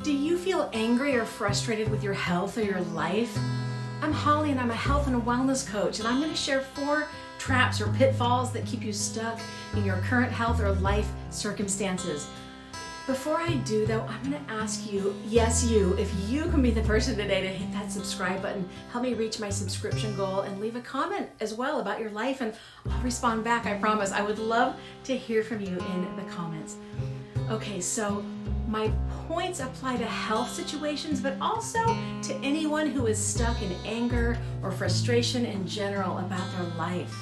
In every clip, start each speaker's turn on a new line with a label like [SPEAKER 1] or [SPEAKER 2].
[SPEAKER 1] Do you feel angry or frustrated with your health or your life? I'm Holly and I'm a health and a wellness coach, and I'm going to share 4 traps or pitfalls that keep you stuck in your current health or life circumstances. Before I do though, I'm going to ask you, yes you, if you can be the person today to hit that subscribe button, help me reach my subscription goal, and leave a comment as well about your life, and I'll respond back, I promise. I would love to hear from you in the comments. Okay, so my points apply to health situations, but also to anyone who is stuck in anger or frustration in general about their life.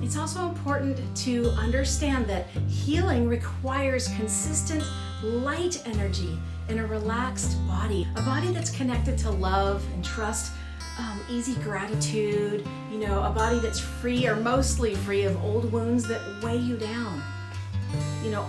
[SPEAKER 1] It's also important to understand that healing requires consistent, light energy in a relaxed body, a body that's connected to love and trust, easy gratitude, a body that's free or mostly free of old wounds that weigh you down.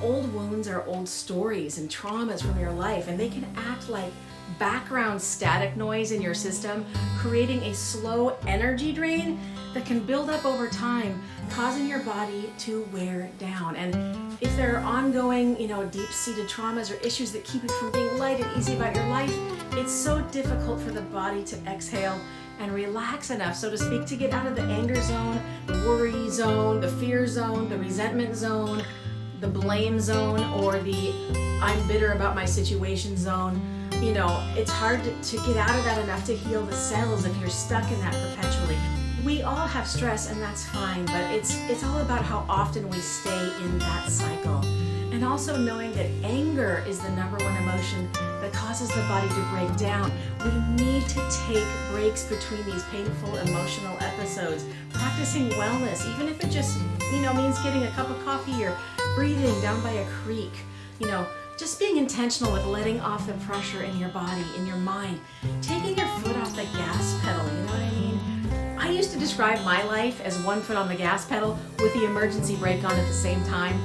[SPEAKER 1] Old wounds are old stories and traumas from your life, and they can act like background static noise in your system, creating a slow energy drain that can build up over time, causing your body to wear down. And if there are ongoing, deep-seated traumas or issues that keep you from being light and easy about your life, it's so difficult for the body to exhale and relax enough, so to speak, to get out of the anger zone, the worry zone, the fear zone, the resentment zone, the blame zone, or the I'm bitter about my situation zone. It's hard to get out of that enough to heal the cells if you're stuck in that perpetually. We all have stress, and that's fine, but it's all about how often we stay in that cycle. And also knowing that anger is the #1 emotion that causes the body to break down. We need to take breaks between these painful emotional episodes, practicing wellness, even if it just, means getting a cup of coffee or breathing down by a creek, just being intentional with letting off the pressure in your body, in your mind, taking your foot off the gas pedal, you know what I mean? I used to describe my life as 1 foot on the gas pedal with the emergency brake on at the same time,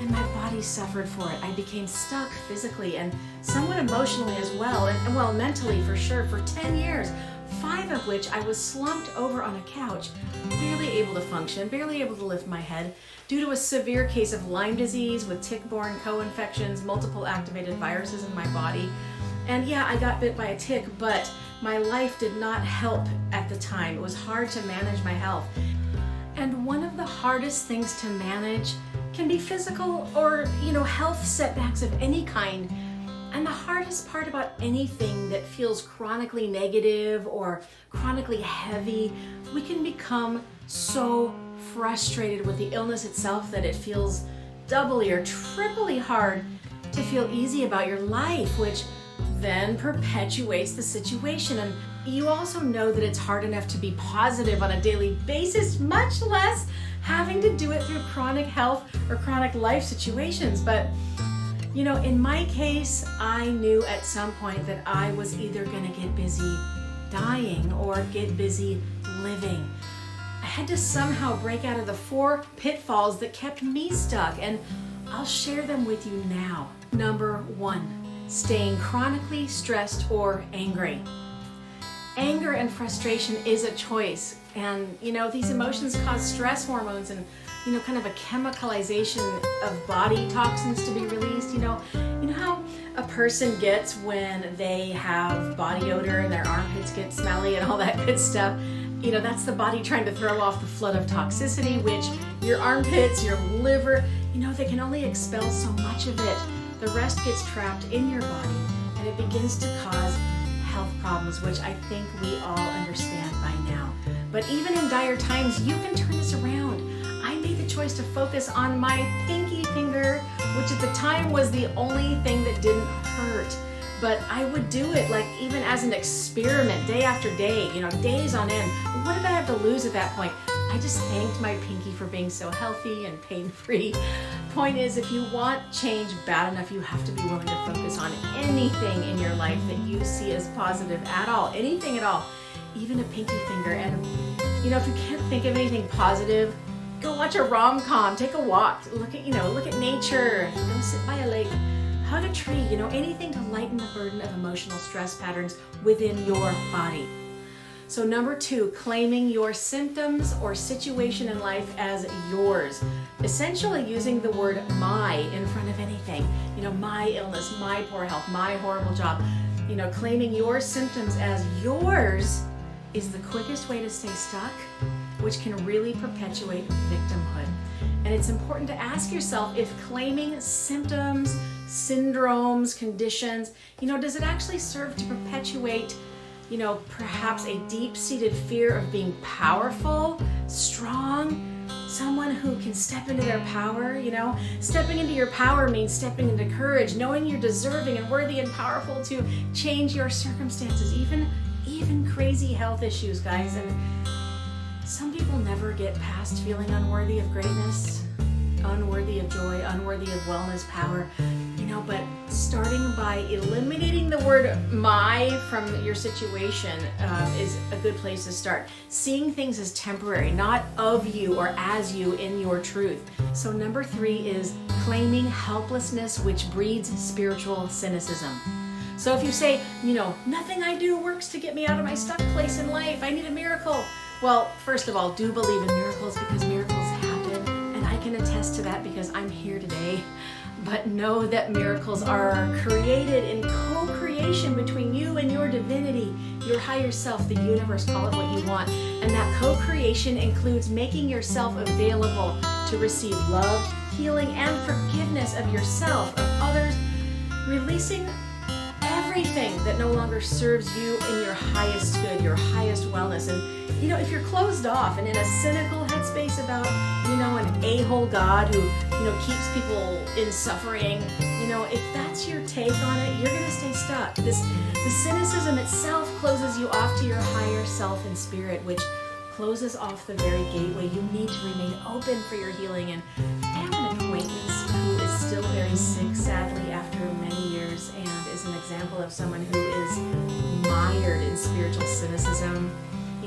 [SPEAKER 1] and my body suffered for it. I became stuck physically and somewhat emotionally as well, and well, mentally for sure, for 10 years. 5 of which I was slumped over on a couch, barely able to function, barely able to lift my head, due to a severe case of Lyme disease with tick-borne co-infections, multiple activated viruses in my body. And yeah, I got bit by a tick, but my life did not help at the time. It was hard to manage my health. And one of the hardest things to manage can be physical or, health setbacks of any kind. And the hardest part about anything that feels chronically negative or chronically heavy, we can become so frustrated with the illness itself that it feels doubly or triply hard to feel easy about your life, which then perpetuates the situation. And you also know that it's hard enough to be positive on a daily basis, much less having to do it through chronic health or chronic life situations. But in my case, I knew at some point that I was either going to get busy dying or get busy living. I had to somehow break out of the 4 pitfalls that kept me stuck, and I'll share them with you now. #1, staying chronically stressed or angry. Anger and frustration is a choice, and these emotions cause stress hormones and kind of a chemicalization of body toxins to be released. You know how a person gets when they have body odor and their armpits get smelly and all that good stuff? That's the body trying to throw off the flood of toxicity, which your armpits, your liver, they can only expel so much of it. The rest gets trapped in your body, and it begins to cause health problems, which I think we all understand by now. But even in dire times, you can turn this around. I made the choice to focus on my pinky finger, which at the time was the only thing that didn't hurt. But I would do it even as an experiment, day after day, days on end. What did I have to lose at that point? I just thanked my pinky for being so healthy and pain-free. Point is, if you want change bad enough, you have to be willing to focus on anything in your life that you see as positive at all, anything at all, even a pinky finger. And if you can't think of anything positive, go watch a rom-com, take a walk, look at nature, go sit by a lake, hug a tree, anything to lighten the burden of emotional stress patterns within your body. So number 2, claiming your symptoms or situation in life as yours. Essentially using the word my in front of anything. My illness, my poor health, my horrible job. Claiming your symptoms as yours is the quickest way to stay stuck, which can really perpetuate victimhood. And it's important to ask yourself if claiming symptoms, syndromes, conditions, does it actually serve to perpetuate, perhaps a deep-seated fear of being powerful, strong, someone who can step into their power. Stepping into your power means stepping into courage, knowing you're deserving and worthy and powerful to change your circumstances, even crazy health issues, guys. And some people never get past feeling unworthy of greatness, unworthy of joy, unworthy of wellness, power, but starting by eliminating the word my from your situation is a good place to start. Seeing things as temporary, not of you or as you in your truth. So number 3 is claiming helplessness, which breeds spiritual cynicism. So if you say, nothing I do works to get me out of my stuck place in life, I need a miracle. Well, first of all, do believe in miracles, because miracles happen, and I can attest to that because I'm here today. But know that miracles are created in co-creation between you and your divinity, your higher self, the universe, call it what you want. And that co-creation includes making yourself available to receive love, healing, and forgiveness of yourself, of others, releasing everything that no longer serves you in your highest good, your highest wellness. And if you're closed off and in a cynical headspace about an a-hole God who keeps people in suffering, if that's your take on it, you're gonna stay stuck. The cynicism itself closes you off to your higher self and spirit, which closes off the very gateway you need to remain open for your healing. And I have an acquaintance who is still very sick, sadly, after many years, and is an example of someone who is mired in spiritual cynicism.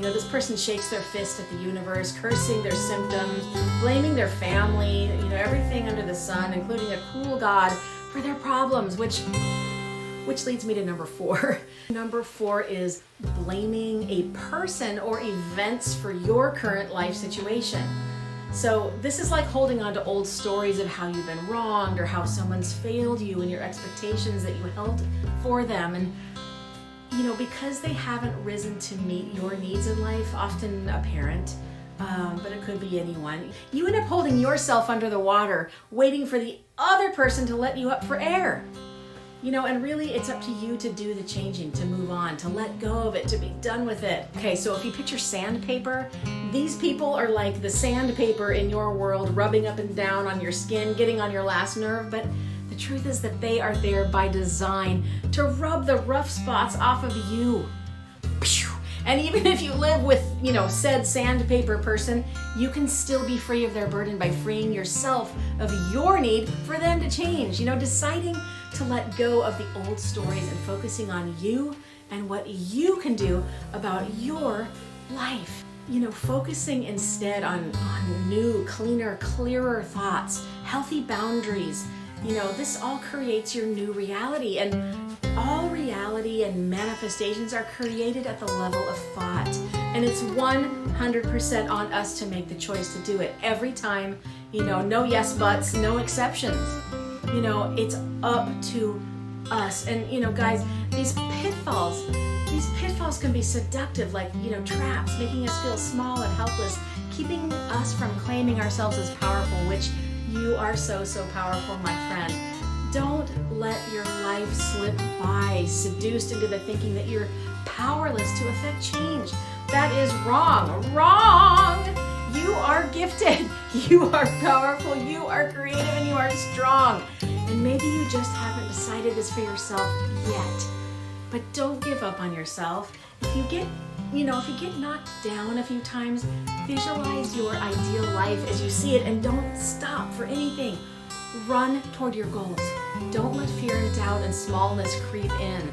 [SPEAKER 1] This person shakes their fist at the universe, cursing their symptoms, blaming their family, everything under the sun, including a cruel God, for their problems, which leads me to number 4. Number 4 is blaming a person or events for your current life situation. So this is like holding on to old stories of how you've been wronged or how someone's failed you and your expectations that you held for them. And because they haven't risen to meet your needs in life, often a parent, but it could be anyone, you end up holding yourself under the water, waiting for the other person to let you up for air. And really it's up to you to do the changing, to move on, to let go of it, to be done with it. Okay, so if you picture sandpaper, these people are like the sandpaper in your world, rubbing up and down on your skin, getting on your last nerve, but the truth is that they are there by design to rub the rough spots off of you. And even if you live with, said sandpaper person, you can still be free of their burden by freeing yourself of your need for them to change. Deciding to let go of the old stories and focusing on you and what you can do about your life. Focusing instead on new, cleaner, clearer thoughts, healthy boundaries. This all creates your new reality, and all reality and manifestations are created at the level of thought. And it's 100% on us to make the choice to do it every time. No yes buts, no exceptions. It's up to us. And guys, these pitfalls can be seductive, like traps, making us feel small and helpless, keeping us from claiming ourselves as powerful, which you are so powerful, my friend. Don't let your life slip by, seduced into the thinking that you're powerless to affect change. That is wrong. Wrong! You are gifted. You are powerful. You are creative, and you are strong. And maybe you just haven't decided this for yourself yet. But don't give up on yourself. If you get knocked down a few times, visualize your ideal life as you see it and don't stop for anything. Run toward your goals. Don't let fear and doubt and smallness creep in.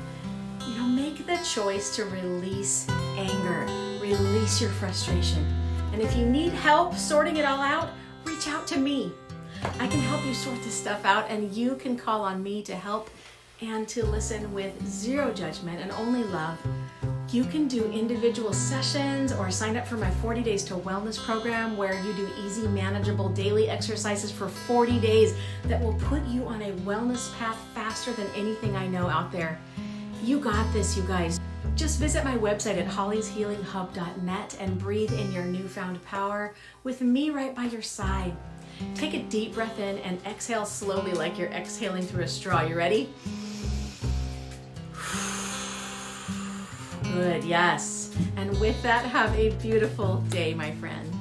[SPEAKER 1] Make the choice to release anger, release your frustration. And if you need help sorting it all out, reach out to me. I can help you sort this stuff out, and you can call on me to help and to listen with zero judgment and only love. You can do individual sessions or sign up for my 40 Days to Wellness program, where you do easy, manageable daily exercises for 40 days that will put you on a wellness path faster than anything I know out there. You got this, you guys. Just visit my website at hollyshealinghub.net and breathe in your newfound power with me right by your side. Take a deep breath in and exhale slowly like you're exhaling through a straw. You ready? Good, yes. And with that, have a beautiful day, my friend.